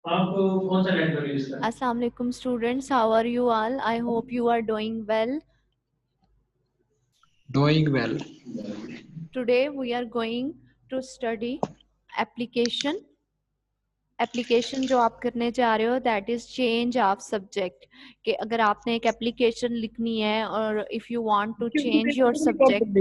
आप कौन सा नेटवर्क यूज करते हैं? Assalamu alaikum students, how are you all? I hope you are doing well. Doing well. Today we are going to study application. Application जो आप करने जा रहे हो that is change of subject, कि अगर आपने एक एप्लीकेशन लिखनी है और if you want to change your subject,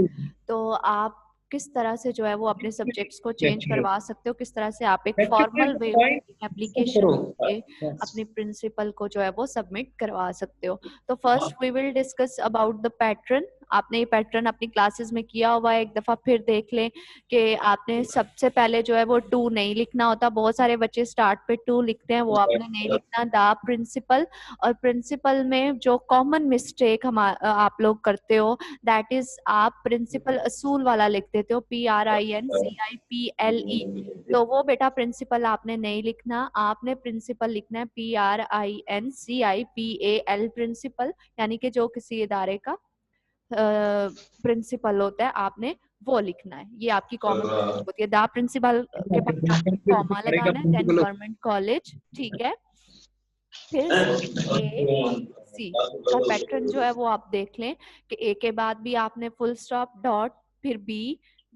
तो आप किस तरह से जो है वो अपने सब्जेक्ट्स को चेंज करवा सकते हो, किस तरह से आप एक फॉर्मल वे में एप्लीकेशन के अपने प्रिंसिपल को जो है वो सबमिट करवा सकते हो। तो first we will discuss about the pattern. आपने ये पैटर्न अपनी क्लासेस में किया हुआ है, एक दफ़ा फिर देख लें कि आपने सबसे पहले जो है वो टू नहीं लिखना होता। बहुत सारे बच्चे स्टार्ट पे टू लिखते हैं, वो आपने नहीं लिखना। द प्रिंसिपल, और प्रिंसिपल में जो कॉमन मिस्टेक आप लोग करते हो दैट इज आप प्रिंसिपल असूल वाला लिख देते हो, PRINCIPLE। तो वो बेटा प्रिंसिपल आपने नहीं लिखना, आपने प्रिंसिपल लिखना है PRINCIPAL, प्रिंसिपल, यानी कि जो किसी इदारे का प्रिंसिपल होता है आपने वो लिखना है। ये आपकी कॉमन मिस्टेक होती है। द प्रिंसिपल के बाद आपने कॉमा लगाना है, देन गवर्नमेंट कॉलेज, ठीक है। फिर C का पैटर्न जो है वो आप देख लें कि A के बाद भी आपने फुल स्टॉप, डॉट, फिर B,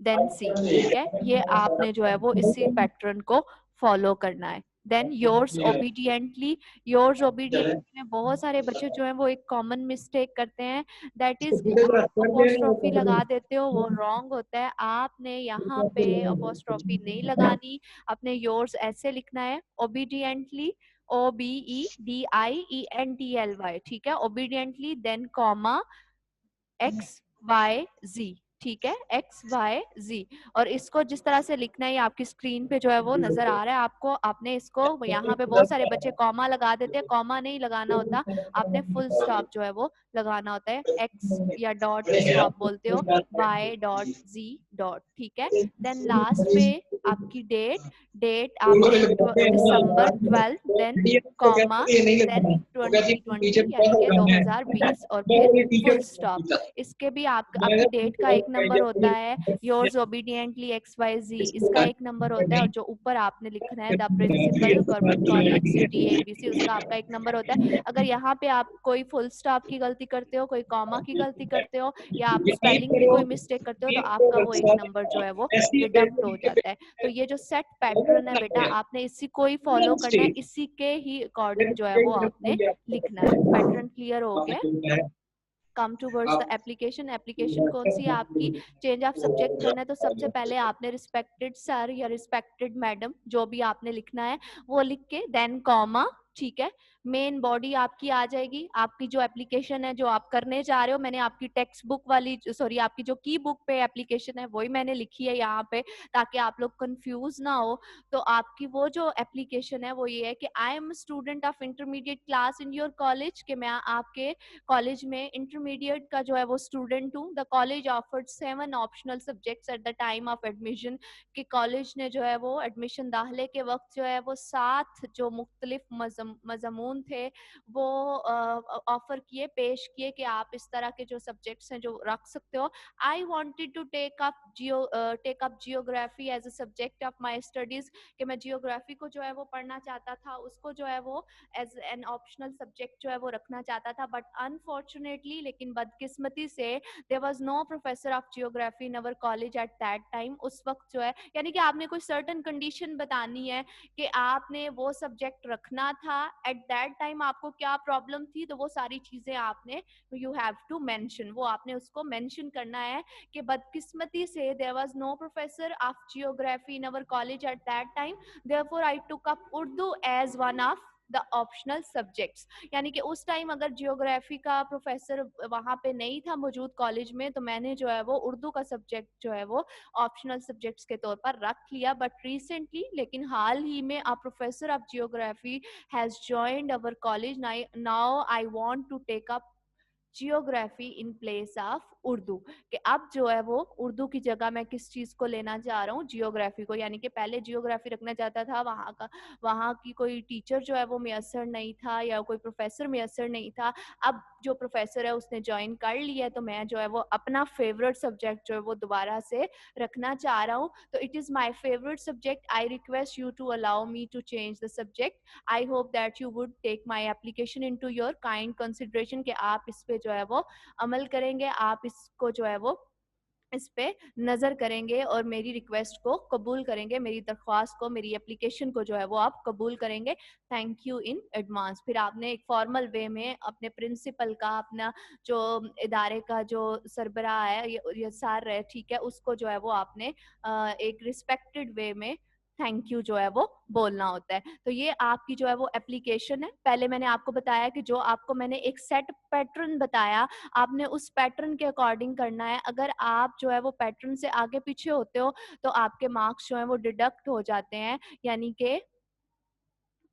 देन C, ठीक है। ये आपने जो है वो इसी पैटर्न को फॉलो करना है। Then yours obediently, yours obediently में बहुत सारे बच्चे जो हैं वो एक कॉमन मिस्टेक करते हैं, दैट इज अपोस्ट्रोफी लगा देते हो, वो रॉन्ग होता है। आपने यहाँ पे अपोस्ट्रोफी नहीं लगानी, अपने योर्स ऐसे लिखना है, ओबीडियंटली, OBEDIENTLY, ठीक है, ओबीडियंटली, देन कॉमा XYZ, ठीक है, XYZ। और इसको जिस तरह से लिखना है, ये आपकी स्क्रीन पे जो है वो नजर आ रहा है आपको। आपने इसको, यहाँ पे बहुत सारे बच्चे कॉमा लगा देते हैं, कॉमा नहीं लगाना होता, आपने फुल स्टॉप जो है वो लगाना होता है। X या डॉट जिसको आप बोलते हो, Y.Z डॉट, ठीक है। देन लास्ट पे आपकी डेट आपने दिसंबर 12, देन कॉमा, देन 2020 यानी कि 2020, और फिर फुल स्टॉप। इसके भी आपकी डेट का एक नंबर होता है, योर्स ओबीडियंटली XYZ, इसका एक नंबर होता है, और जो ऊपर आपने लिखना है the principal government college city ABC, उसका आपका एक नंबर होता है। अगर यहाँ पे आप कोई फुल स्टॉप की गलती करते हो, कोई कॉमा की गलती करते हो, या आप स्पेलिंग की कोई मिस्टेक करते हो, तो आपका वो एक नंबर जो है वो डिडक्ट हो जाता है। तो ये जो सेट पैटर्न है बेटा, आपने इसी को ही फॉलो करना है, इसी के ही अकॉर्डिंग जो है वो आपने लिखना है। पैटर्न क्लियर हो गया? Come towards the application. Application कौन सी है आपकी? चेंज ऑफ सब्जेक्ट करना है, तो सबसे पहले आपने रिस्पेक्टेड सर या रिस्पेक्टेड मैडम जो भी आपने लिखना है वो लिख के, देन कॉमा, ठीक है। मेन बॉडी आपकी आ जाएगी, आपकी जो एप्लीकेशन है जो आप करने जा रहे हो। मैंने आपकी टेक्स्ट बुक वाली, सॉरी, आपकी जो की बुक पे एप्लीकेशन है वही मैंने लिखी है यहाँ पे, ताकि आप लोग कंफ्यूज ना हो। तो आपकी वो जो एप्लीकेशन है वो ये है कि I am student of intermediate class in your college, कि मैं आपके कॉलेज में इंटरमीडिएट का जो है वो स्टूडेंट हूँ। The college offered 7 optional subjects at the time of admission, कि कॉलेज ने जो है वो एडमिशन दाखिले के वक्त जो है वो 7 जो मुख्तलिफ मजमून थे वो ऑफर किए, पेश किए, कि आप इस तरह के जो सब्जेक्ट्स हैं जो रख सकते हो। I wanted to take up geography as a subject of my studies, कि मैं जियोग्राफी को जो है वो पढ़ना चाहता था, उसको जो है वो एज एन ऑप्शनल सब्जेक्ट जो है वो रखना चाहता था। बट अनफॉर्चुनेटली, लेकिन बदकिस्मती से, there was no professor of geography in our college at that time. उस वक्त जो है, यानी कि आपने कोई सर्टेन कंडीशन बतानी है कि आपने वो सब्जेक्ट रखना था एट दैट टाइम, आपको क्या प्रॉब्लम थी, तो वो सारी चीजें आपने, यू हैव टू मेंशन, वो आपने उसको मेंशन करना है कि बदकिस्मती से there was no professor of geography in our college at that time, therefore I took up Urdu as one of the optional subjects. यानी कि उस टाइम अगर जियोग्राफी का प्रोफेसर वहां पे नहीं था मौजूद कॉलेज में, तो मैंने जो है वो उर्दू का सब्जेक्ट जो है वो ऑप्शनल सब्जेक्ट्स के तौर पर रख लिया। बट रिसेंटली, लेकिन हाल ही में, a professor of geography has joined our college. Now I want to take up geography in place of Urdu, कि अब जो है वो उर्दू की जगह मैं किस चीज को लेना चाह रहा हूँ, जियोग्राफी को। यानी कि पहले जियोग्राफी रखना चाहता था, वहाँ की कोई टीचर जो है वो मैसर नहीं था या कोई प्रोफेसर मैसर नहीं था। अब जो प्रोफेसर है उसने ज्वाइन कर लिया है, तो मैं जो है वो अपना फेवरेट सब्जेक्ट जो है वो दोबारा से रखना चाह रहा हूँ। तो it is my favourite subject, I request you to allow me to change the subject. I hope that you would take my application into your kind consideration, कि आप इस पे जो है वो अमल करेंगे, आप इसको जो है वो इस पे नजर करेंगे और मेरी रिक्वेस्ट को कबूल करेंगे, मेरी दरख्वास्त को, मेरी एप्लीकेशन को जो है वो आप कबूल करेंगे। Thank you in advance. फिर आपने एक फॉर्मल वे में अपने प्रिंसिपल का, अपना जो इदारे का जो सरबराह है या सर है, ठीक है, उसको जो है वो आपने एक रिस्पेक्टेड वे में थैंक यू जो है वो बोलना होता है। तो ये आपकी जो है वो एप्लीकेशन है। पहले मैंने आपको बताया कि जो आपको मैंने एक सेट पैटर्न बताया, आपने उस पैटर्न के अकॉर्डिंग करना है। अगर आप जो है वो पैटर्न से आगे पीछे होते हो तो आपके मार्क्स जो है वो डिडक्ट हो जाते हैं, यानी कि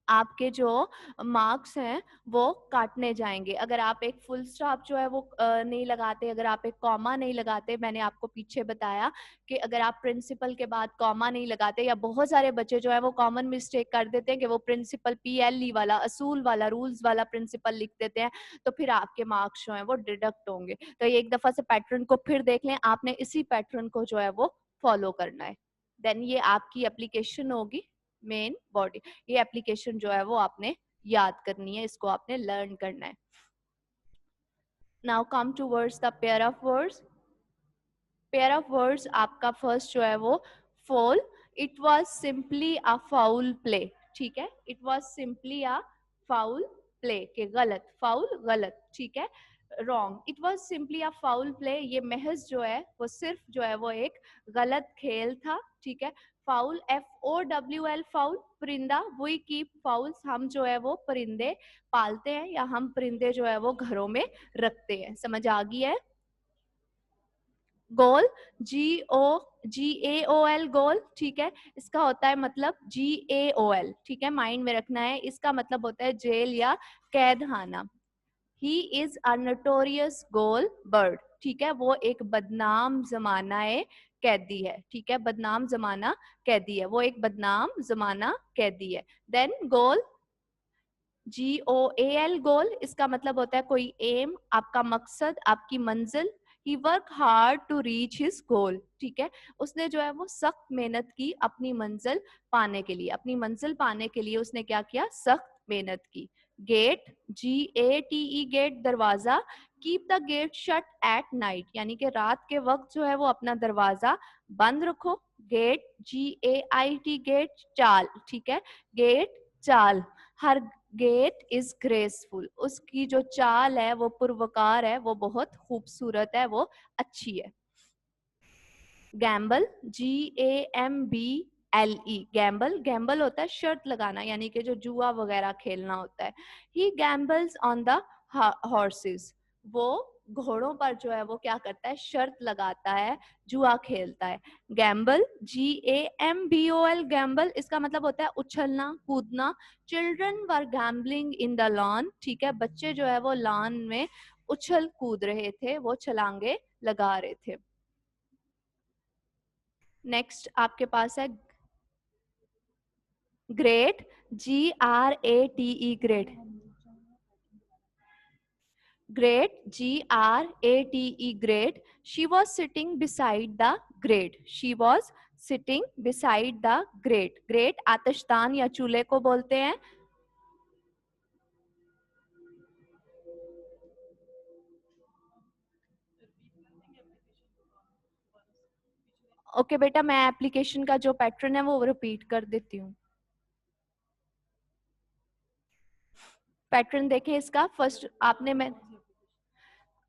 आपके जो मार्क्स हैं वो काटने जाएंगे। अगर आप एक फुल स्टॉप जो है वो नहीं लगाते, अगर आप एक कॉमा नहीं लगाते, मैंने आपको पीछे बताया कि अगर आप प्रिंसिपल के बाद कॉमा नहीं लगाते, या बहुत सारे बच्चे जो है वो कॉमन मिस्टेक कर देते हैं कि वो प्रिंसिपल PLE वाला, असूल वाला, रूल्स वाला प्रिंसिपल लिख देते हैं, तो फिर आपके मार्क्स जो है वो डिडक्ट होंगे। तो एक दफा से पैटर्न को फिर देख लें, आपने इसी पैटर्न को जो है वो फॉलो करना है। देन ये आपकी एप्लीकेशन होगी, मेन बॉडी। ये एप्लीकेशन जो है वो आपने याद करनी है, इसको आपने लर्न करना है। Now come towards the pair of words. Pair of words आपका फर्स्ट जो है वो fall. It was simply a foul play, ठीक है, it was simply a foul play, के गलत, फाउल गलत, ठीक है, wrong. It was simply a foul play, ये महज जो है वो सिर्फ जो है वो एक गलत खेल था, ठीक है। फाउल, FOWL, फाउल, परिंदा, वी कीप फाउल्स, हम जो है वो परिंदे पालते हैं या हम परिंदे जो है वो घरों में रखते हैं। समझ आ गई है? गोल, GOAL, गोल, ठीक है, इसका होता है मतलब GAOL, ठीक है, माइंड में रखना है। इसका मतलब होता है जेल या कैद खाना। He is a notorious goal bird, ठीक है, वो एक बदनाम जमाना कैदी है, ठीक है, बदनाम जमाना कैदी है, वो एक बदनाम जमाना कैदी है। देन गोल, GOAL, गोल, इसका मतलब होता है कोई एम, आपका मकसद, आपकी मंजिल। He work hard to reach his goal, ठीक है, उसने जो है वो सख्त मेहनत की अपनी मंजिल पाने के लिए, अपनी मंजिल पाने के लिए उसने क्या किया, सख्त मेहनत की। गेट, GATE, गेट, दरवाजा। Keep the gate shut at night, यानी कि रात के वक्त जो है वो अपना दरवाजा बंद रखो। गेट, GAIT, गेट, चाल, ठीक है, गेट, चाल। हर गेट इज ग्रेसफुल, उसकी जो चाल है वो पुरवकार है, वो बहुत खूबसूरत है, वो अच्छी है। गैम्बल, GAMBLE, गैम्बल, गैम्बल होता है शर्त लगाना, यानी कि जो जुआ वगैरह खेलना होता है। ही गैम्बल्स ऑन द हॉर्सेस, वो घोड़ों पर जो है वो क्या करता है, शर्त लगाता है, जुआ खेलता है। गैम्बल, GAMBOL, गैम्बल, इसका मतलब होता है उछलना, कूदना। Children were gambling in the lawn, ठीक है, बच्चे जो है वो लॉन में उछल कूद रहे थे, वो छलांगे लगा रहे थे। नेक्स्ट आपके पास है grate, GRATE, grate, grate, GRATE, grate. She was sitting beside the grate, she was sitting beside the grate. Grate आतिशदान या चूल्हे को बोलते हैं। ओके बेटा, मैं एप्लीकेशन का जो पैटर्न है वो रिपीट कर देती हूँ। पैटर्न देखें इसका। फर्स्ट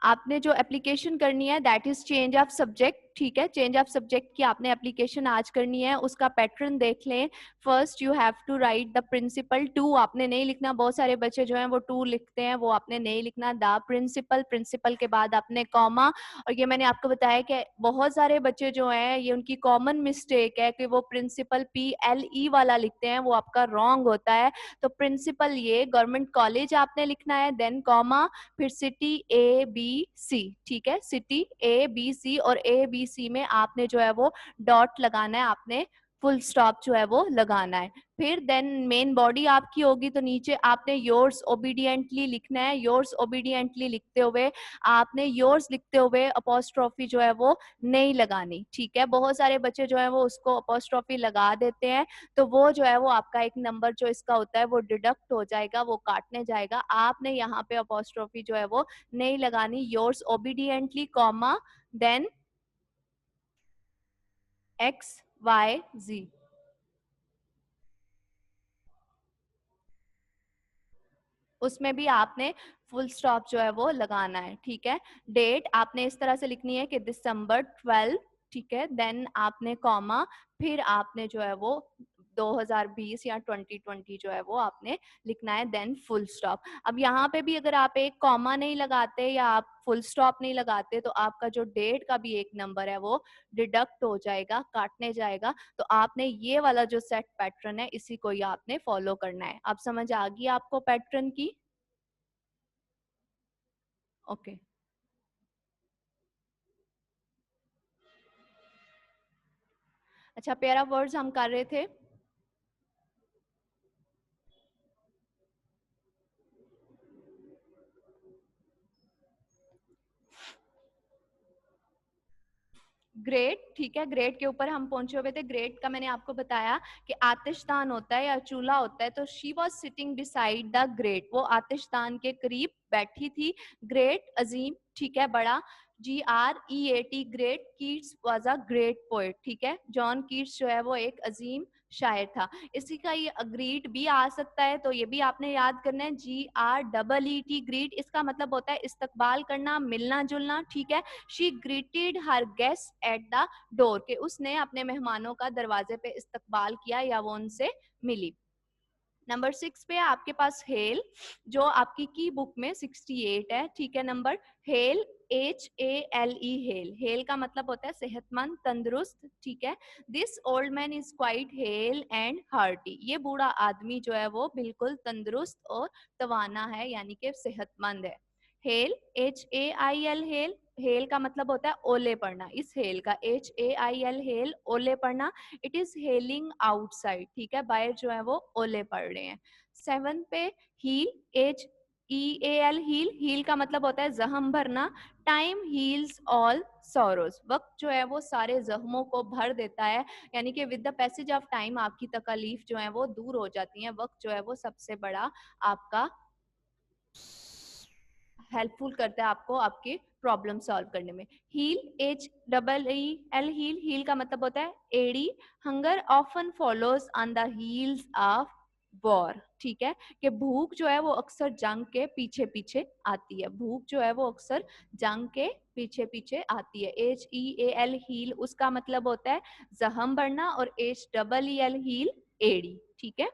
आपने जो एप्लीकेशन करनी है that is change of subject, ठीक है, चेंज ऑफ सब्जेक्ट की आपने एप्लीकेशन आज करनी है, उसका पैटर्न देख लें। First you have to write the principal, to आपने नहीं लिखना, बहुत सारे बच्चे जो हैं वो टू लिखते हैं, वो आपने नहीं लिखना। द प्रिंसिपल, प्रिंसिपल के बाद आपने कॉमा, और ये मैंने आपको बताया कि बहुत सारे बच्चे जो हैं ये उनकी कॉमन मिस्टेक है कि वो प्रिंसिपल PLE वाला लिखते हैं, वो आपका रॉन्ग होता है। तो प्रिंसिपल ये गवर्नमेंट कॉलेज आपने लिखना है, देन कॉमा, फिर सिटी ABC, ठीक है, सिटी ABC, और ABC में आपने जो है वो डॉट लगाना है, आपने फुल स्टॉप जो है वो लगाना है। फिर देन मेन बॉडी आपकी होगी, तो नीचे आपने योर्स ओबीडियंटली लिखना है। योर्स ओबीडियंटली लिखते हुए आपने योर्स लिखते हुए अपोस्ट्रोफी जो है वो नहीं लगानी, ठीक है। बहुत सारे बच्चे जो है वो उसको अपोस्ट्रोफी लगा देते हैं, तो वो जो है वो आपका एक नंबर जो इसका होता है वो डिडक्ट हो जाएगा, वो काटने जाएगा। आपने यहाँ पे अपोस्ट्रोफी जो है वो नहीं लगानी। Yours obediently comma, then XYZ, उसमें भी आपने फुल स्टॉप जो है वो लगाना है, ठीक है। डेट आपने इस तरह से लिखनी है कि दिसंबर 12, ठीक है, देन आपने कॉमा, फिर आपने जो है वो 2020 या 2020 जो है वो आपने लिखना है, देन फुल स्टॉप। अब यहाँ पे भी अगर आप एक कॉमा नहीं लगाते या आप फुल स्टॉप नहीं लगाते, तो आपका जो डेट का भी एक नंबर है वो डिडक्ट हो जाएगा, काटने जाएगा। तो आपने ये वाला जो सेट पैटर्न है इसी को ही आपने फॉलो करना है। अब समझ आ गई आपको पैटर्न की? ओके। अच्छा, पेयर ऑफ वर्ड्स हम कर रहे थे। ग्रेट, ठीक है, ग्रेट के ऊपर हम पहुंचे हुए थे। ग्रेट का मैंने आपको बताया कि आतिशदान होता है या चूल्हा होता है, तो she was sitting decide the great, वो आतिशदान के करीब बैठी थी। ग्रेट अजीम, ठीक है, बड़ा, GREAT, great. Keats was a great poet, ठीक है, जॉन कीट्स जो है वो एक अजीम शायर था। इसी का ये अग्रीड भी आ सकता है, तो ये भी आपने याद करना है, GREET, ग्रीट, इसका मतलब होता है इस्तकबाल करना, मिलना जुलना, ठीक है। She greeted her guest at the door, के उसने अपने मेहमानों का दरवाजे पे इस्तकबाल किया या वो उनसे मिली। नंबर 6 पे आपके पास हेल, जो आपकी की बुक में 68 है, ठीक है। Number hello, HALE, hello, hello का मतलब होता है सेहतमंद, तंदुरुस्त, ठीक है। This old man is quite hello and hearty, ये बूढ़ा आदमी जो है वो बिल्कुल तंदुरुस्त और तवाना है, यानी कि सेहतमंद है। हेल, HAIL, हेल, हेल का मतलब होता है ओले पड़ना। इस हेल का HAIL, हेल, ओले पड़ना। इट इज हेलिंग आउटसाइड, ठीक है, बाहर जो है वो ओले पड़ रहे हैं। 7 पे हील, HEAL, हील, हील का मतलब होता है जख्म भरना। टाइम हील्स ऑल सॉरोज, वक्त जो है वो सारे जख्मों को भर देता है, यानी कि with the passage of time आपकी तकलीफ जो है वो दूर हो जाती है। वक्त जो है वो सबसे बड़ा आपका हेल्पफुल करता है आपको आपके प्रॉब्लम सॉल्व करने में। हील, HEEL, हील, हील का मतलब होता है एड़ी। Hunger often follows on the heels of war, ठीक है, कि भूख जो है वो अक्सर जंग के पीछे पीछे आती है। भूख जो है वो अक्सर जंग के पीछे पीछे आती है। HEAL, हील, उसका मतलब होता है जख्म बढ़ना, और HEEL, हील, एड़ी, ठीक है।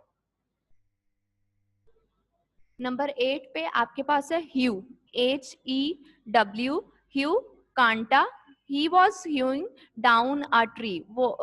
नंबर 8 पे आपके पास है ह्यू, HEW, ह्यू, कांटा। He was hewing down a tree, वो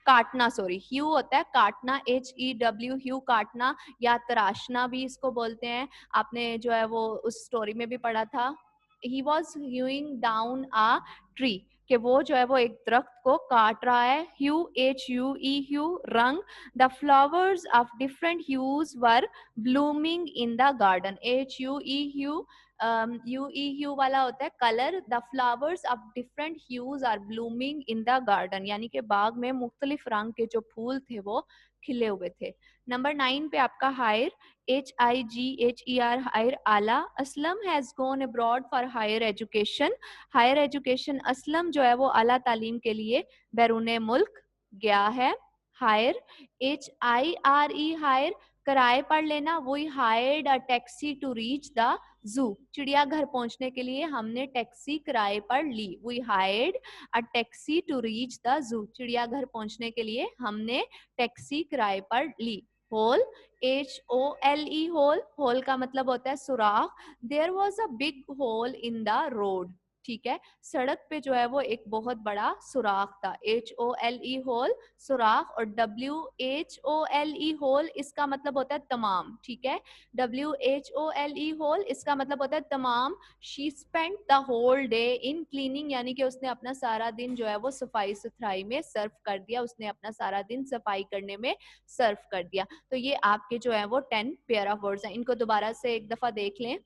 काटना, सॉरी, ह्यू होता है काटना, HEW, ह्यू, काटना या तराशना भी इसको बोलते हैं। आपने जो है वो उस स्टोरी में भी पढ़ा था। He was hewing down a tree, कि वो जो है वो एक दरख्त को काट रहा है। ह्यू, HUE, ह्यू, रंग। The flowers of different hues were blooming in the garden, HUE, hue, UE, hue वाला होता है colour. The flowers of different hues are blooming in the garden, यानी कि बाग में मुख्तलिफ रंग के जो फूल थे वो खिले हुए थे। नंबर 9 पे आपका हायर, HIGHER, हायर, आला। Aslam has gone abroad for higher education, higher education, Aslam जो है वो आला तालीम के लिए बैरून मुल्क गया है। हायर, HIRE, हायर, किराए पर लेना, we hired a taxi to reach the zoo, चिड़ियाघर पहुंचने के लिए हमने टैक्सी किराए पर ली। We hired a taxi to reach the zoo, चिड़ियाघर पहुंचने के लिए हमने टैक्सी किराए पर ली। होल, HOLE, होल, होल का मतलब होता है सुराख। There was a big hole in the road, ठीक है, सड़क पे जो है वो एक बहुत बड़ा सुराख था। HOLE, होल, सुराख। और WHOLE, होल, इसका मतलब होता है तमाम, ठीक है, WHOLE, होल, इसका मतलब होता है तमाम। She spent the whole day in cleaning, यानी कि उसने अपना सारा दिन जो है वो सफाई सुथराई में सर्फ कर दिया, उसने अपना सारा दिन सफाई करने में सर्फ कर दिया। तो ये आपके जो है वो 10 पेयर ऑफ वर्ड्स हैं, इनको दोबारा से एक दफा देख लें।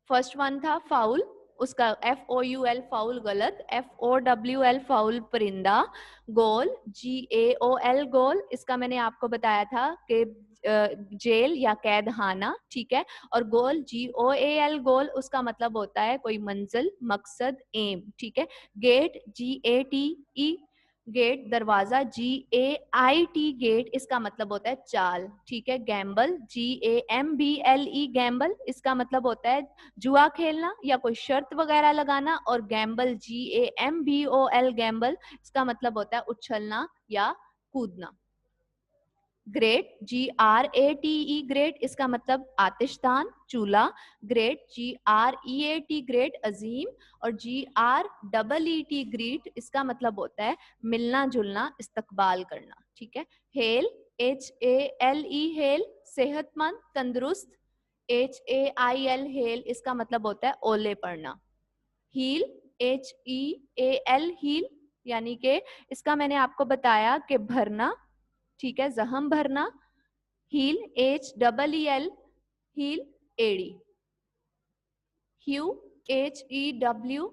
फर्स्ट वन था फाउल, उसका FOUL फाउल गलत, FOWL फाउल परिंदा। गोल, GAOL गोल, इसका मैंने आपको बताया था कि जेल या कैद खाना, ठीक है। और गोल, GOAL गोल, उसका मतलब होता है कोई मंजिल, मकसद, एम, ठीक है। गेट, GATE गेट, दरवाजा, GAIT गेट, इसका मतलब होता है चाल, ठीक है। गैम्बल, GAMBLE गैम्बल, इसका मतलब होता है जुआ खेलना या कोई शर्त वगैरह लगाना। और गैम्बल, GAMBOL गैम्बल, इसका मतलब होता है उछलना या कूदना। ग्रेट, GRATE ग्रेट, इसका मतलब आतिशदान, चूल्हा। ग्रेट, GREAT ग्रेट, अजीम। और GREET ग्रीट, इसका मतलब होता है मिलना जुलना, इस्तकबाल करना, ठीक है। हेल, HALE हेल, सेहतमंद, तंदुरुस्त। HAIL हेल, इसका मतलब होता है ओले पड़ना। हील, HEAL हील, यानी कि इसका मैंने आपको बताया कि भरना, ठीक है, जख्म भरना। हील, HEEL हील, एड़ी। ह्यू, HEW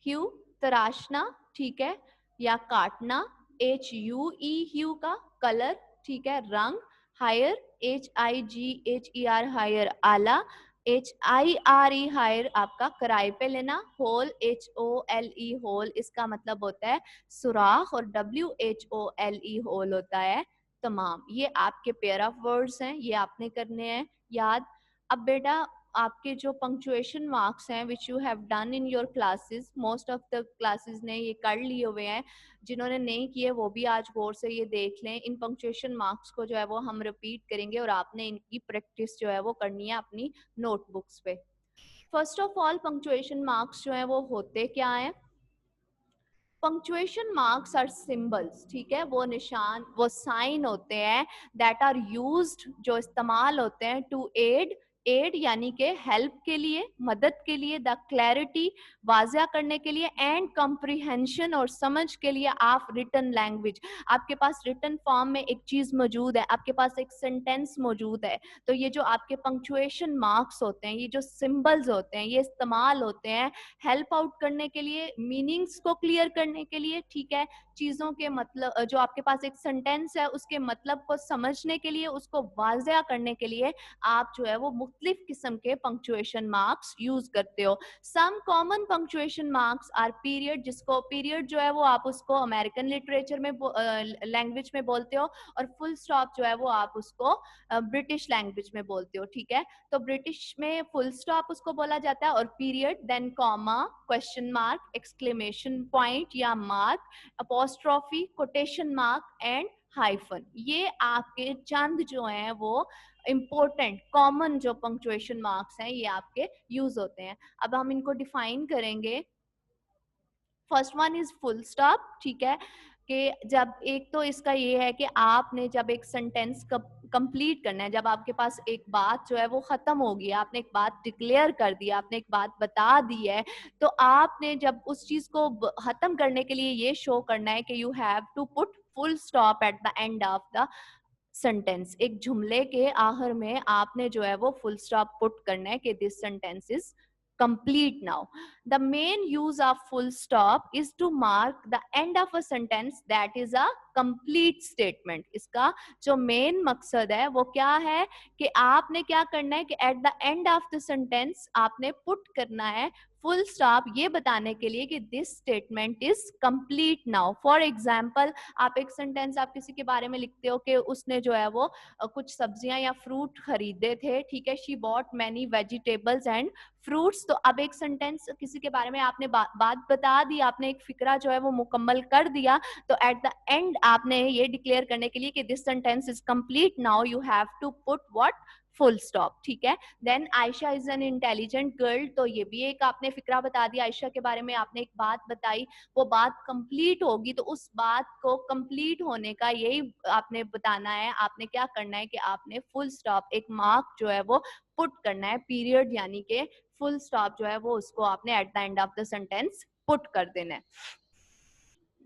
ह्यू, तराशना, ठीक है, या काटना। HUE ह्यू का कलर, ठीक है, रंग। हायर, HIGHER हायर, आला। HIRE हायर, आपका किराए पे लेना। होल, HOLE होल, इसका मतलब होता है सुराख। और WHOLE होल होता है तमाम। ये आपके पेयर ऑफ वर्ड्स हैं, ये आपने करने हैं याद। अब बेटा आपके जो पंक्चुएशन मार्क्स हैं which you have done in your classes, most of the classes ने ये कर लिए हुए हैं, जिन्होंने नहीं किए वो भी आज गौर से ये देख लें। इन पंक्चुएशन मार्क्स को जो है वो हम रिपीट करेंगे और आपने इनकी प्रैक्टिस जो है वो करनी है अपनी नोटबुक्स पे। First of all punctuation marks जो है वो होते क्या हैं? पंक्चुएशन मार्क्स आर सिंबल्स, ठीक है, वो निशान, वो साइन होते हैं दैट आर यूज्ड, जो इस्तेमाल होते हैं टू एड, एड यानी कि हेल्प के लिए, मदद के लिए, द क्लैरिटी, वाजिया करने के लिए, एंड कॉम्प्रिहेंशन, और समझ के लिए ऑफ रिटन लैंग्वेज। आपके पास रिटन फॉर्म में एक चीज मौजूद है, आपके पास एक सेंटेंस मौजूद है, तो ये जो आपके पंक्चुएशन मार्क्स होते हैं, ये जो सिंबल्स होते हैं, ये इस्तेमाल होते हैं हेल्प आउट करने के लिए, मीनिंग्स को क्लियर करने के लिए, ठीक है, चीजों के मतलब, जो आपके पास एक सेंटेंस है उसके मतलब को समझने के लिए, उसको वाज़िया करने के लिए आप जो है वो मुख्तलिफ किस्म के पंक्चुएशन मार्क्स यूज करते हो। Some common punctuation marks are period, जिसको पीरियड जो है वो आप उसको अमेरिकन लिटरेचर में लैंग्वेज में बोलते हो, और फुल स्टॉप जो है वो आप उसको ब्रिटिश लैंग्वेज में बोलते हो, ठीक है। तो ब्रिटिश में फुल स्टॉप उसको बोला जाता है, और period, then comma, question mark, exclamation point या mark, apostrophe, quotation mark and hyphen. ये आपके चंद जो हैं वो इम्पोर्टेंट कॉमन जो पंक्चुएशन मार्क्स हैं ये आपके यूज होते हैं। अब हम इनको डिफाइन करेंगे। First one is full stop, ठीक है, कि जब एक तो इसका ये है कि आपने जब एक सेंटेंस कंप्लीट करना है, जब आपके पास एक बात जो है वो खत्म हो गई, आपने एक बात डिक्लेयर कर दी, आपने एक बात बता दी है, तो आपने जब उस चीज को खत्म करने के लिए ये शो करना है कि you have to put full stop at the end of the sentence. एक जुमले के आखिर में आपने जो है वो फुल स्टॉप पुट करना है कि this sentence is complete now. The main use of full stop is to mark the end of a sentence that is a complete statement. इसका जो मेन मकसद है वो क्या है कि आपने क्या करना है कि at the end of the sentence आपने पुट करना है फुल स्टॉप ये बताने के लिए कि this statement is complete now. For example, आप एक सेंटेंस आप किसी के बारे में लिखते हो कि उसने जो है वो कुछ सब्जियां या फ्रूट खरीदे थे, ठीक है, she bought many vegetables and fruits. तो अब एक सेंटेंस किसी के बारे में आपने बात बता दी, आपने एक फिक्रा जो है वो मुकम्मल कर दिया, तो एट द एंड आपने ये डिक्लेयर करने के लिए कि this sentence is complete now, you have to put what, full stop, ठीक है। Then Ayesha is an intelligent girl, तो ये भी एक आपने फिक्रा बता दिया, आयशा के बारे में आपने एक बात बताई, वो बात कंप्लीट होगी, तो उस बात को कंप्लीट होने का यही आपने बताना है। आपने क्या करना है कि आपने फुल स्टॉप, एक मार्क जो है वो पुट करना है, पीरियड यानी कि फुल स्टॉप जो है वो उसको आपने eight the end of the sentence put कर देना है।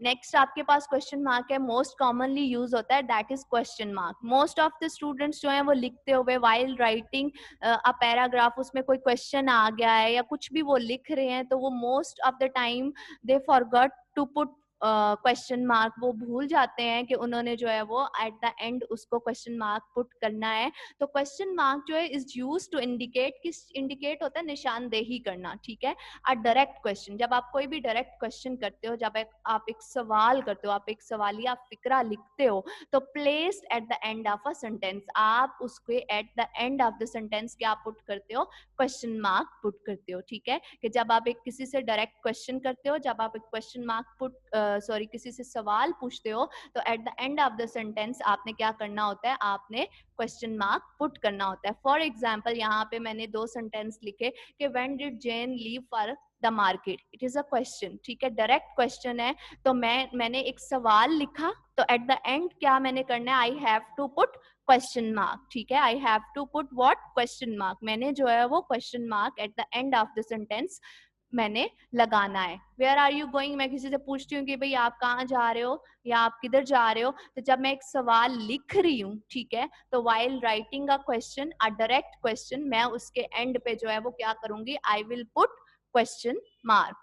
नेक्स्ट आपके पास क्वेश्चन मार्क है, मोस्ट कॉमनली यूज होता है, that is question mark. Most of the students जो है वो लिखते हुए वाइल राइटिंग अ पैराग्राफ, उसमें कोई क्वेश्चन आ गया है या कुछ भी वो लिख रहे हैं, तो वो most of the time they forgot to put question mark, वो भूल जाते हैं कि उन्होंने जो है वो एट द एंड उसको क्वेश्चन मार्क पुट करना है। तो क्वेश्चन मार्क जो है इज यूज टू इंडिकेट, किस इंडिकेट होता है, निशानदेही करना, ठीक है। अ डायरेक्ट क्वेश्चन, जब आप कोई भी डायरेक्ट क्वेश्चन करते हो, जब आप एक सवाल करते हो, आप एक सवालिया फिक्रा लिखते हो, तो placed at the end of a sentence, आप उसके eight the end of the sentence क्या पुट करते हो, क्वेश्चन मार्क पुट करते हो, ठीक है। कि जब आप एक किसी से डायरेक्ट क्वेश्चन करते हो, जब आप एक क्वेश्चन मार्क पुट किसी से सवाल पूछते हो, तो eight the end of the sentence आपने क्या करना होता है, आपने क्वेश्चन मार्क पुट करना होता है। फॉर एग्जाम्पल, यहाँ पे मैंने 2 सेंटेंस लिखे कि when did Jane leave for the market, it is a question, ठीक है, डायरेक्ट क्वेश्चन है, तो मैंने एक सवाल लिखा, तो एट द एंड क्या मैंने करना है, I have to put question mark, ठीक है, I have to put what, question mark, मैंने जो है वो question mark at the end of the sentence मैंने लगाना है। वेयर आर यू गोइंग, मैं किसी से पूछती हूँ कि भाई आप कहाँ जा रहे हो या आप किधर जा रहे हो, तो जब मैं एक सवाल लिख रही हूँ, ठीक है, तो while writing a question, a direct question, मैं उसके एंड पे जो है वो क्या करूंगी, I will put question mark.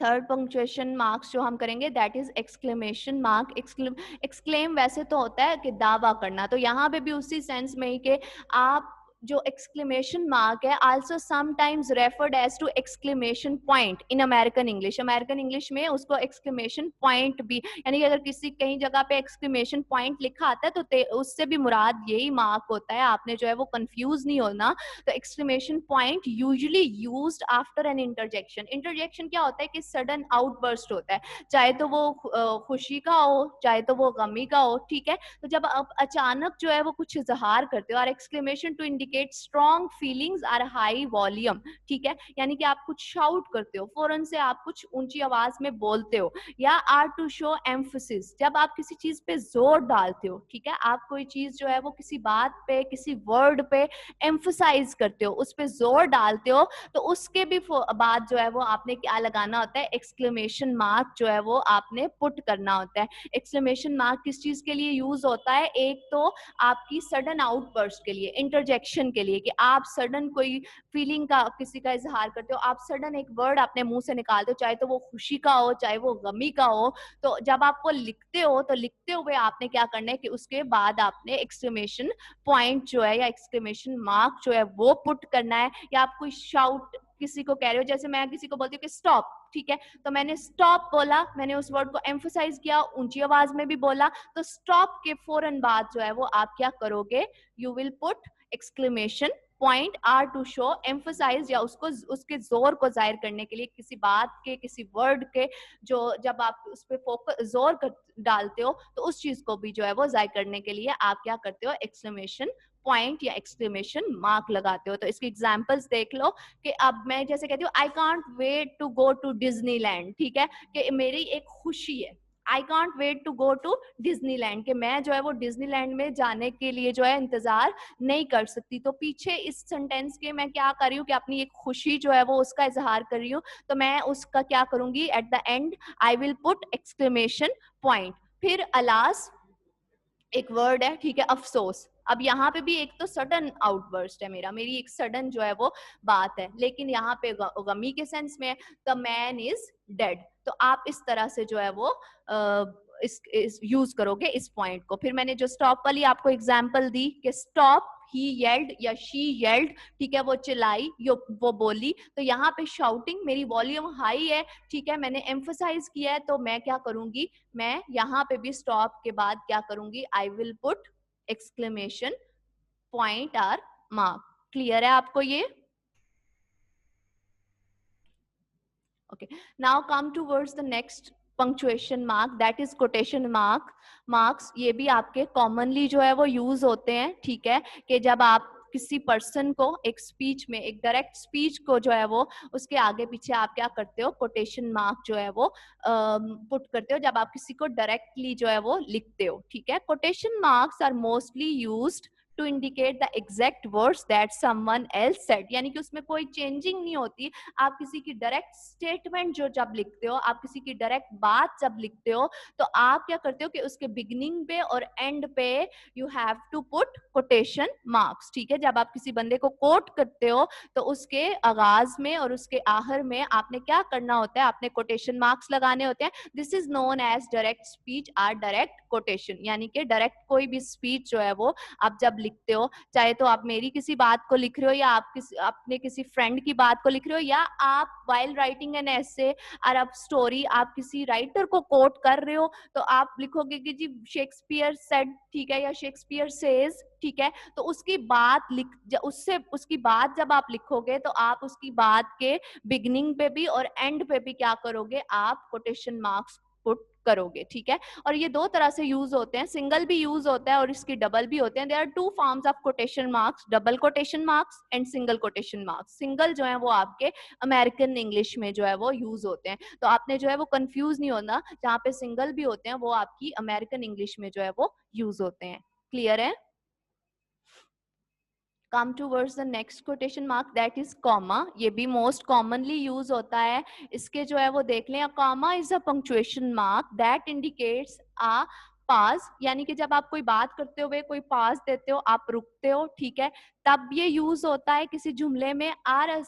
Third punctuation marks जो हम करेंगे that is exclamation mark. Exclaim वैसे तो होता है कि दावा करना, तो यहाँ पे भी उसी सेंस में ही कि आप जो एक्सक्लेमेशन मार्क है also sometimes referred as to exclamation point in American English. American English में उसको एक्सक्लेमेशन पॉइंट भी, यानी कि अगर किसी कहीं जगह पे एक्सक्लेमेशन पॉइंट लिखा आता है तो उससे भी मुराद यही मार्क होता है, आपने जो है वो कंफ्यूज नहीं होना। तो exclamation point usually used after an interjection. Interjection क्या होता है कि सडन आउटबर्स्ट होता है, चाहे तो वो खुशी का हो चाहे तो वो गमी का हो, ठीक है। तो जब आप अचानक जो है वो कुछ इजहार करते हो, और exclamation to indicate strong feelings or high volume, ठीक है, यानी कि आप कुछ शाउट करते हो, फौरन से आप कुछ ऊंची आवाज में बोलते हो, या आर टू शो एम्फसिस, जब आप किसी चीज पे जोर डालते हो, ठीक है, आप कोई चीज जो है वो किसी बात पे किसी वर्ड पे एम्फसाइज करते हो, उस पे जोर डालते हो, तो उसके भी बाद जो है वो आपने क्या लगाना होता है, एक्सक्लेमेशन मार्क जो है वो आपने पुट करना होता है। एक्सक्लेमेशन मार्क किस चीज के लिए यूज होता है, एक तो आपकी सडन आउटबर्स्ट के लिए, इंटरजेक्शन के लिए, कि आप सडन कोई फीलिंग का किसी का इजहार करते हो, आप सडन एक वर्ड अपने मुंह से निकालते हो, चाहे तो वो खुशी का हो चाहे वो गमी का हो, तो जब आप वो लिखते हो तो लिखते हुए आपने क्या करना है कि उसके बाद आपने एक्सक्लेमेशन पॉइंट जो है या एक्सक्लेमेशन मार्क जो है वो पुट करना है। या आप कोई शाउट किसी को कह रहे हो, जैसे मैं किसी को बोलती हूँ कि स्टॉप, ठीक है, तो मैंने स्टॉप बोला, मैंने उस वर्ड को एम्फसाइज किया, ऊंची आवाज में भी बोला, तो स्टॉप के फौरन बाद जो है वो आप क्या करोगे, you will put exclamation point or to show emphasise, या उसको उसके जोर को जाहिर करने के लिए, किसी बात के किसी वर्ड के जो जब आप उस पर फोकस जोर डालते हो, तो उस चीज को भी जो है वो जाहिर करने के लिए आप क्या करते हो, एक्सक्लेमेशन पॉइंट या एक्सक्लेमेशन मार्क लगाते हो। तो इसकी एग्जांपल्स देख लो कि अब मैं जैसे कहती हूँ I can't wait to go to Disneyland, ठीक है, कि मेरी एक खुशी है, I can't wait to go to Disneyland, कि मैं जो है वो डिज्नीलैंड में जाने के लिए जो है इंतजार नहीं कर सकती। तो पीछे इस सेंटेंस के मैं क्या कर रही हूँ कि अपनी एक खुशी जो है वो उसका इजहार कर रही हूँ, तो मैं उसका क्या करूंगी, eight the and I will put exclamation point. फिर अलास एक वर्ड है, ठीक है, अफसोस। अब यहाँ पे भी एक तो सडन आउटबर्स्ट है मेरी एक सडन जो है वो बात है, लेकिन यहाँ पे गमी के सेंस में द मैन इज डेड, तो आप इस तरह से जो है वो इस यूज करोगे इस पॉइंट को। फिर मैंने जो स्टॉप वाली आपको एग्जांपल दी कि स्टॉप ही येल्ड या शी येल्ड, ठीक है, वो चिल्लाई, वो बोली। तो यहाँ पे शाउटिंग, मेरी वॉल्यूम हाई है, ठीक है, मैंने एम्फसाइज किया है, तो मैं क्या करूंगी, मैं यहाँ पे भी स्टॉप के बाद क्या करूंगी, I will put exclamation point or mark. Clear है आपको ये? Okay, now come towards the next punctuation mark, that is quotation marks। ये भी आपके commonly जो है वो use होते हैं, ठीक है, कि जब आप किसी पर्सन को एक स्पीच में, एक डायरेक्ट स्पीच को जो है वो उसके आगे पीछे आप क्या करते हो, कोटेशन मार्क जो है वो पुट करते हो जब आप किसी को डायरेक्टली जो है वो लिखते हो, ठीक है। Quotation marks are mostly used to indicate the exact words that someone else said, यानी कि उसमें कोई चेंजिंग नहीं होती। आप किसी की डायरेक्ट स्टेटमेंट जो जब लिखते हो, आप किसी की डायरेक्ट बात जब लिखते हो, तो आप क्या करते हो कि उसके बिगिनिंग पे और एंड पे you have to put quotation marks, ठीक है। जब आप किसी बंदे को कोट करते हो तो उसके आगाज में और उसके आखिर में आपने क्या करना होता है, आपने कोटेशन मार्क्स लगाने होते हैं। This is known as direct speech or direct quotation, यानी कि डायरेक्ट कोई भी स्पीच जो है वो आप जब लिखते हो, चाहे तो आप मेरी किसी बात को लिख रहे हो या आप अपने किसी फ्रेंड की बात को लिख रहे हो, या आप while writing an essay और आप स्टोरी, आप किसी राइटर को कोट कर रहे हो, तो आप लिखोगे कि जी शेक्सपियर सेड, ठीक है, या शेक्सपियर सेज, ठीक है। तो उसकी बात उसकी बात जब आप लिखोगे तो आप उसकी बात के बिगनिंग पे भी और एंड पे भी क्या करोगे, आप कोटेशन मार्क्स पुट करोगे, ठीक है। और ये दो तरह से यूज होते हैं, सिंगल भी यूज होता है और इसकी डबल भी होते हैं। There are two forms of quotation marks, double quotation marks and single quotation marks. Single जो है वो आपके अमेरिकन इंग्लिश में जो है वो यूज होते हैं, तो आपने जो है वो कंफ्यूज नहीं होना, जहाँ पे सिंगल भी होते हैं वो आपकी अमेरिकन इंग्लिश में जो है वो यूज होते हैं। क्लियर है? Come towards the next quotation mark, that is comma। ये भी most commonly use होता है। इसके जो है वो देख लें, comma is a punctuation mark that indicates a pause, यानी कि जब आप कोई बात करते हुए कोई पास देते हो, आप रुकते हो, ठीक है, तब ये यूज होता है किसी जुमले में। Or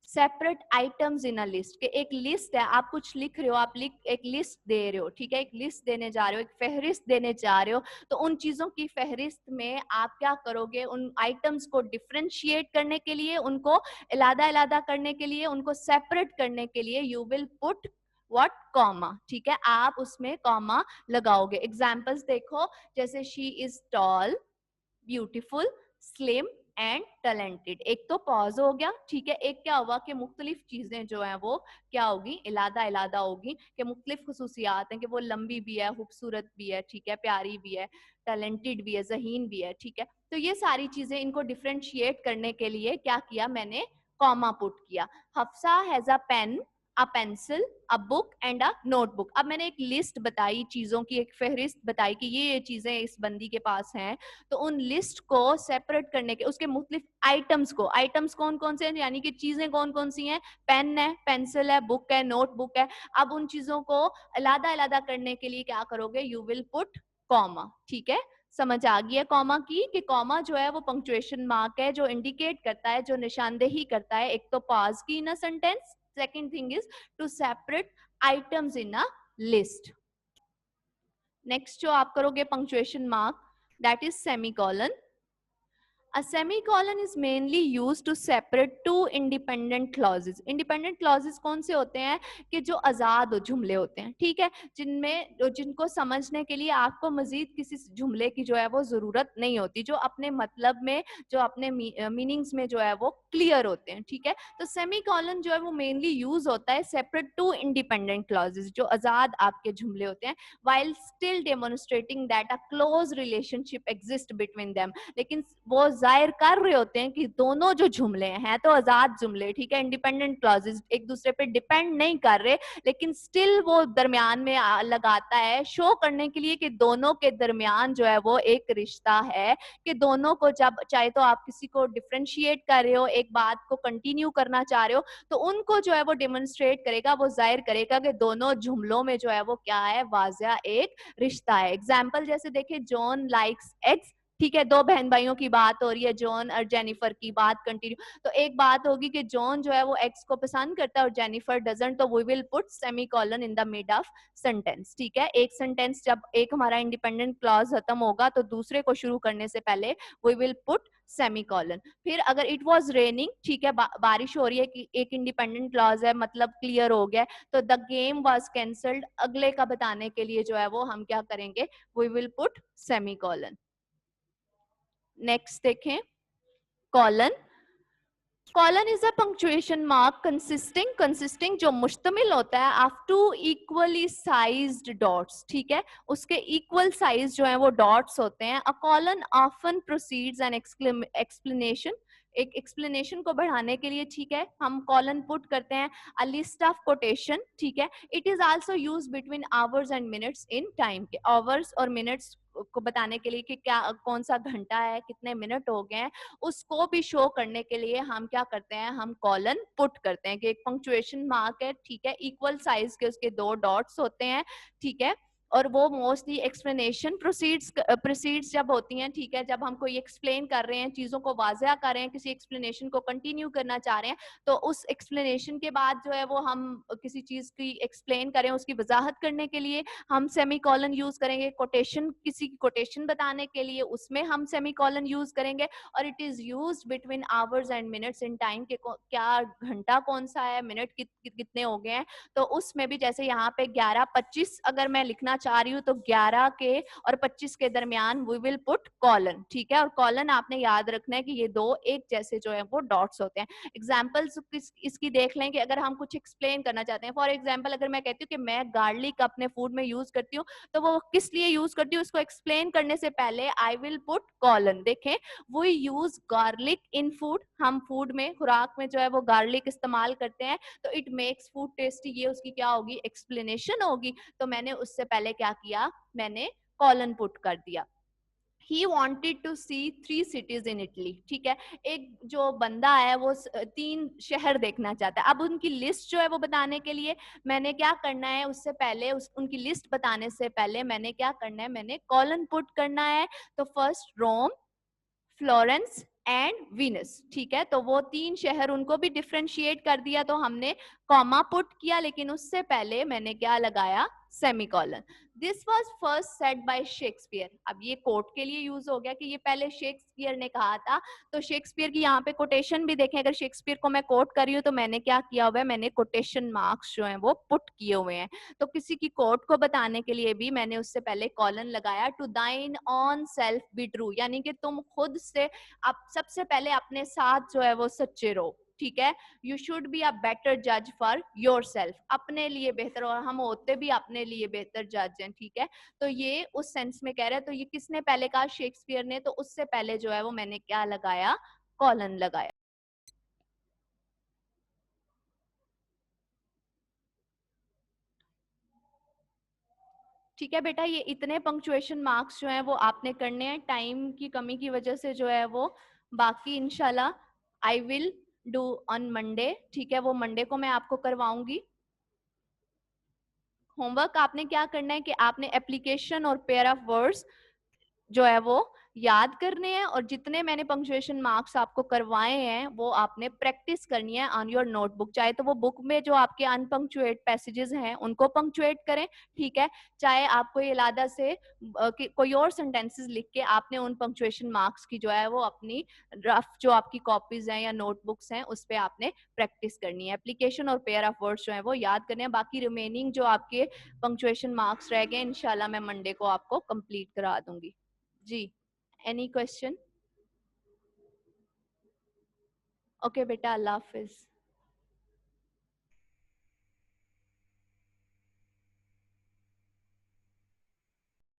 separate items in a list, के एक लिस्ट है, आप कुछ लिख रहे हो, आप एक लिस्ट दे रहे हो, ठीक है, एक लिस्ट देने जा रहे हो, एक फहरिस्त देने जा रहे हो, तो उन चीजों की फहरिस्त में आप क्या करोगे, उन आइटम्स को डिफरेंशिएट करने के लिए, उनको अलग अलग करने के लिए, उनको सेपरेट करने के लिए you will put what, comma, ठीक है, आप उसमें कॉमा लगाओगे। एग्जाम्पल्स देखो, जैसे she is tall, beautiful, slim and talented. एक तो पॉज हो गया, ठीक है, एक क्या हुआ कि मुख्तलिफ चीजें जो है वो क्या होगी, इलादा इलादा होगी, कि मुख्तलिफ खसूसियात हैं, कि वो लंबी भी है, खूबसूरत भी है, ठीक है, प्यारी भी है, टैलेंटेड भी है, ज़हीन भी है, ठीक है। तो ये सारी चीजें, इनको डिफरेंशिएट करने के लिए क्या किया मैंने, कॉमा पुट किया। Hafsa has a pen, a pencil, a book and a notebook. अब मैंने एक लिस्ट बताई, चीजों की एक फहरिस्त बताई कि ये चीजें इस बंदी के पास हैं, तो उन लिस्ट को सेपरेट करने के, उसके मुख्तलिफ आइटम्स को, आइटम्स कौन कौन से हैं, यानी कि चीजें कौन कौन सी हैं, पेन है, पेंसिल है, बुक है, नोटबुक है। अब उन चीजों को अलग अलग करने के लिए क्या करोगे, यू विल पुट कॉमा, ठीक है। समझ आ गई है कॉमा की, कि कॉमा जो है वो पंक्चुएशन मार्क है, जो इंडिकेट करता है, जो निशानदेही करता है, एक तो पॉज की in a sentence, second thing is to separate items in a list. Next जो आप करोगे punctuation mark, that is semicolon। A semicolon is mainly used to separate two independent clauses। Independent clauses कौन से होते हैं, कि जो आजाद जुमले होते हैं, ठीक है, जिनको समझने के लिए आपको मजीद किसी जुमले की जो है वो जरूरत नहीं होती, जो अपने मतलब में, जो अपने मीनिंग्स में जो है वो क्लियर होते हैं, ठीक है। तो सेमीकॉलन जो है वो मेनली यूज होता है सेपरेट टू इंडिपेंडेंट क्लॉजेस, जो आजाद आपके जुमले होते हैं, while still demonstrating that a close relationship exists between them। लेकिन वो जाहिर कर रहे होते हैं कि दोनों जो जुमले हैं तो आजाद जुमले, ठीक है, इंडिपेंडेंट क्लॉजेस, एक दूसरे पे डिपेंड नहीं कर रहे, लेकिन स्टिल वो दरमियान में लगाता है, शो करने के लिए कि दोनों के दरमियान जो है वो एक रिश्ता है, कि दोनों को जब चाहे तो आप किसी को डिफरेंशिएट कर रहे हो, एक बात को कंटिन्यू करना चाह रहे हो, तो उनको जो है वो डेमोन्स्ट्रेट करेगा, वो जाहिर करेगा कि दोनों जुमलों में जो है वो क्या है, वाज़िया एक रिश्ता है। एग्जाम्पल जैसे देखिए, जॉन लाइक्स एग्स, ठीक है, दो बहन भाइयों की बात हो रही है, जॉन और जेनिफर की बात कंटिन्यू। तो एक बात होगी कि जॉन जो है वो एक्स को पसंद करता है और जेनिफर डजंट, तो we will put semicolon in the mid of sentence. ठीक है, एक सेंटेंस जब एक हमारा इंडिपेंडेंट क्लॉज खत्म होगा तो दूसरे को शुरू करने से पहले वी विल पुट सेमीकोलन। फिर अगर इट वाज रेनिंग, ठीक है, बारिश हो रही है, कि एक इंडिपेंडेंट क्लॉज है, मतलब क्लियर हो गया, तो द गेम वाज कैंसल्ड, अगले का बताने के लिए जो है वो हम क्या करेंगे, we will put semicolon. Next देखें, colon. Colon is a punctuation mark consisting जो मुश्तमिल होता है of two equally sized dots. ठीक है, उसके इक्वल साइज जो है वो डॉट्स होते हैं। A colon often proceeds an explanation, एक एक्सप्लेनेशन को बढ़ाने के लिए, ठीक है, हम कॉलन पुट करते हैं। अ लिस्ट ऑफ कोटेशन, ठीक है, it is also used between hours and minutes in time, के आवर्स और मिनट्स को बताने के लिए कि क्या कौन सा घंटा है, कितने मिनट हो गए हैं, उसको भी शो करने के लिए हम क्या करते हैं, हम कॉलन पुट करते हैं। कि एक पंक्चुएशन मार्क है, ठीक है, इक्वल साइज के उसके दो डॉट्स होते हैं, ठीक है, और वो मोस्टली एक्सप्लेनेशन प्रोसीड्स जब होती हैं, ठीक है, जब हम कोई एक्सप्लेन कर रहे हैं, चीजों को वाज़ह कर रहे हैं, किसी एक्सप्लेनेशन को कंटिन्यू करना चाह रहे हैं, तो उस एक्सप्लेनेशन के बाद जो है वो हम किसी चीज की एक्सप्लेन करें, उसकी वजाहत करने के लिए हम सेमीकोलन यूज करेंगे। कोटेशन, किसी की कोटेशन बताने के लिए उसमें हम सेमीकोलन यूज करेंगे। और it is use between hours and minutes in time, के क्या घंटा कौन सा है, मिनट कितने हो गए हैं, तो उसमें भी जैसे यहाँ पे 11:25 अगर मैं लिखना चाह रही हूँ तो 11 के और 25 के दरमियान वी विल पुट कॉलन। ठीक है, और कॉलन आपने याद रखना है कि ये दो एक जैसे जो है वो डॉट्स होते हैं। एग्जाम्पल्स इसकी देख लें कि अगर हम कुछ एक्सप्लेन करना चाहते हैं, फॉर एग्जाम्पल अगर मैं कहती हूँ कि मैं गार्लिक अपने फूड में यूज करती हूँ, तो वो किस लिए यूज करती हूँ, उसको एक्सप्लेन करने से पहले आई विल पुट कॉलन। देखें, we use garlic in food, हम फूड में, खुराक में जो है वो गार्लिक इस्तेमाल करते हैं, तो इट मेक्स फूड टेस्टी, ये उसकी क्या होगी, एक्सप्लेनेशन होगी। तो मैंने उससे पहले क्या किया, मैंने कॉलन पुट कर दिया। He wanted to see 3 cities in Italy। ठीक है, एक जो बंदा है वो 3 शहर देखना चाहता है। अब उनकी लिस्ट जो है वो बताने के लिए मैंने क्या करना है, उससे पहले उनकी लिस्ट बताने से पहले मैंने क्या करना है, मैंने कॉलन पुट करना है। तो first Rome, Florence and Venus. ठीक है, तो वो 3 शहर, उनको भी डिफ्रेंशिएट कर दिया, तो हमने कॉमा पुट किया, लेकिन उससे पहले मैंने क्या लगाया, semicolon. This was first said bye Shakespeare. अब ये कोट के लिए यूज हो गया कि ये पहले शेक्सपियर ने कहा था, तो शेक्सपियर की यहाँ पे कोटेशन भी देखें, अगर शेक्सपियर को मैं कोट कर रही हूँ तो मैंने क्या किया हुआ है, मैंने कोटेशन मार्क्स जो है वो पुट किए हुए हैं। तो किसी की कोट को बताने के लिए भी मैंने उससे पहले कॉलन लगाया। टू दाइन ऑन सेल्फ बी ट्रू, यानी कि तुम खुद से, आप सबसे पहले अपने साथ जो है वो सच्चे रहो। ठीक है, you should be a better जज फॉर योर सेल्फ, अपने लिए बेहतर, और हम होते भी अपने लिए बेहतर जज हैं। ठीक है, तो ये उस सेंस में कह रहे हैं। तो ये किसने पहले कहा, शेक्सपियर ने, तो उससे पहले जो है वो मैंने क्या लगाया, कॉलन लगाया। ठीक है बेटा, ये इतने पंक्चुएशन मार्क्स जो हैं वो आपने करने हैं, टाइम की कमी की वजह से जो है वो, बाकी इंशाल्लाह I will do on Monday. ठीक है, वो मंडे को मैं आपको करवाऊंगी। होमवर्क आपने क्या करना है कि आपने एप्लीकेशन और पेयर ऑफ वर्ड्स जो है वो याद करने हैं, और जितने मैंने पंक्चुएशन मार्क्स आपको करवाए हैं वो आपने प्रैक्टिस करनी है ऑन योर नोटबुक। चाहे तो वो बुक में जो आपके अनपंक्चुएट पैसेजेस हैं उनको पंक्चुएट करें, ठीक है, चाहे आपको ये लादा से कोई और सेंटेंसेस लिख के आपने उन पंक्चुएशन मार्क्स की जो है वो अपनी रफ जो आपकी कॉपीज हैं या नोटबुक्स हैं उस पर आपने प्रैक्टिस करनी है। एप्लीकेशन और पेयर ऑफ वर्ड्स जो है वो याद करने हैं, बाकी रिमेनिंग जो आपके पंक्चुएशन मार्क्स रह गए इंशाल्लाह मैं मंडे को आपको कंप्लीट करा दूंगी जी। Any question? ओके बेटा, अल्लाह हाफिज।